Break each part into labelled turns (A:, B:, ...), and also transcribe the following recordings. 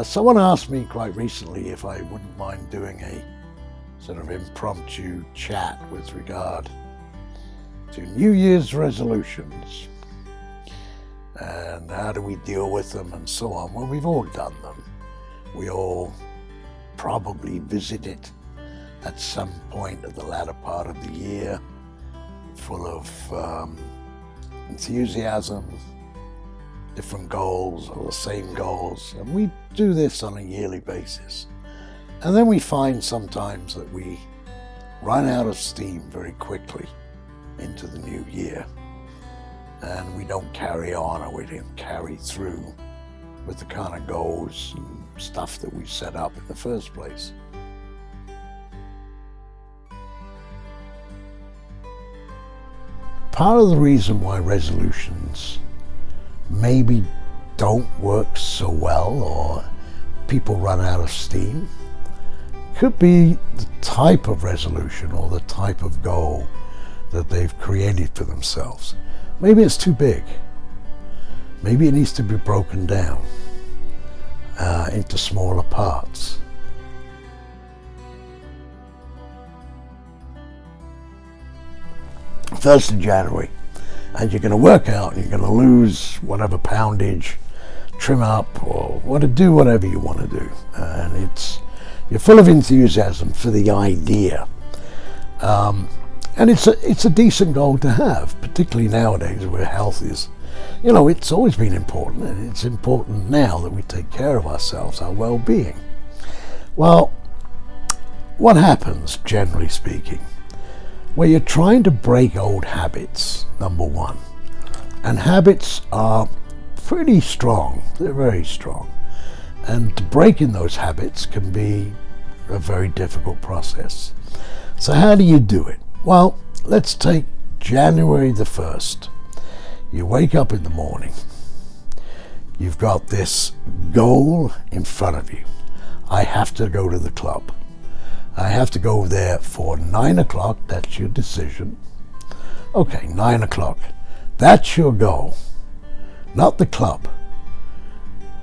A: Someone asked me quite recently if I wouldn't mind doing a sort of impromptu chat with regard to New Year's resolutions and how do we deal with them and so on. Well, we've all done them. We all probably visit it at some point at the latter part of the year, full of enthusiasm, different goals or the same goals, and we do this on a yearly basis. And then we find sometimes that we run out of steam very quickly into the new year, and we don't carry on, or we don't carry through with the kind of goals and stuff that we set up in the first place. Part of the reason why resolutions maybe don't work so well, or people run out of steam, could be the type of resolution or the type of goal that they've created for themselves. Maybe it's too big. Maybe it needs to be broken down into smaller parts. First of January, and you're going to work out and you're going to lose whatever poundage, trim up, or do whatever you want to do. And you're full of enthusiasm for the idea. And it's a decent goal to have, particularly nowadays where health is, it's always been important, and it's important now that we take care of ourselves, our well-being. Well, what happens, generally speaking? Well, you're trying to break old habits, number one. And habits are pretty strong. They're very strong. And breaking those habits can be a very difficult process. So how do you do it? Well, let's take January the 1st. You wake up in the morning. You've got this goal in front of you. I have to go to the club. I have to go there for 9 o'clock. That's your decision. Okay, 9 o'clock. That's your goal. Not the club.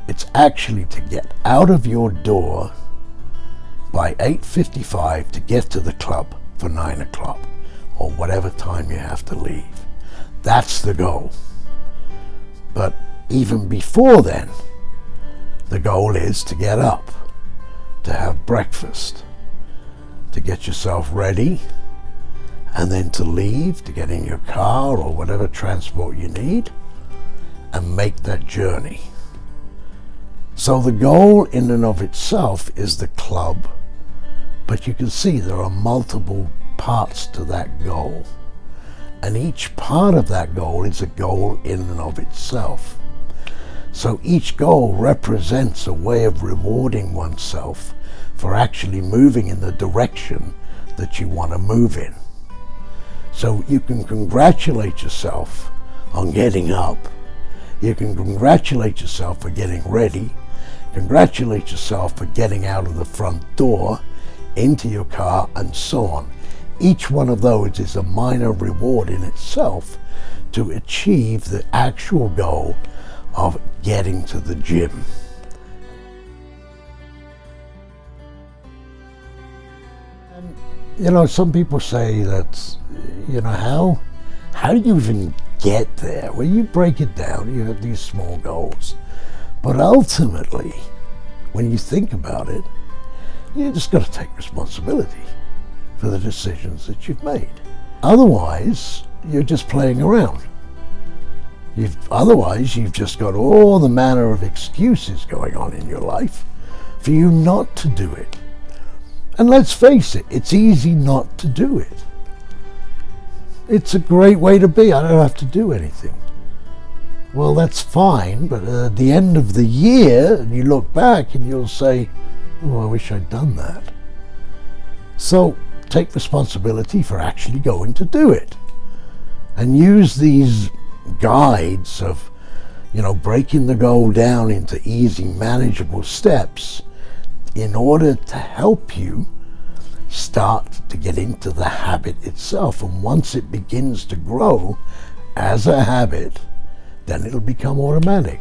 A: It's actually to get out of your door by 8:55 to get to the club for 9 o'clock, or whatever time you have to leave. That's the goal. But even before then, the goal is to get up, to have breakfast, to get yourself ready, and then to leave, to get in your car or whatever transport you need, and make that journey. So the goal in and of itself is the club, but you can see there are multiple parts to that goal. And each part of that goal is a goal in and of itself. So each goal represents a way of rewarding oneself for actually moving in the direction that you want to move in. So you can congratulate yourself on getting up. You can congratulate yourself for getting ready. Congratulate yourself for getting out of the front door, into your car, and so on. Each one of those is a minor reward in itself to achieve the actual goal of getting to the gym. And, some people say that, how do you even get there? Well, you break it down, you have these small goals. But ultimately, when you think about it, you just got to take responsibility for the decisions that you've made. Otherwise, you're just playing around. Otherwise, you've just got all the manner of excuses going on in your life for you not to do it. And let's face it, it's easy not to do it. It's a great way to be. I don't have to do anything. Well, that's fine, but at the end of the year, you look back and you'll say, oh, I wish I'd done that. So take responsibility for actually going to do it. And use these guides of, breaking the goal down into easy, manageable steps in order to help you start to get into the habit itself. And once it begins to grow as a habit, then it'll become automatic.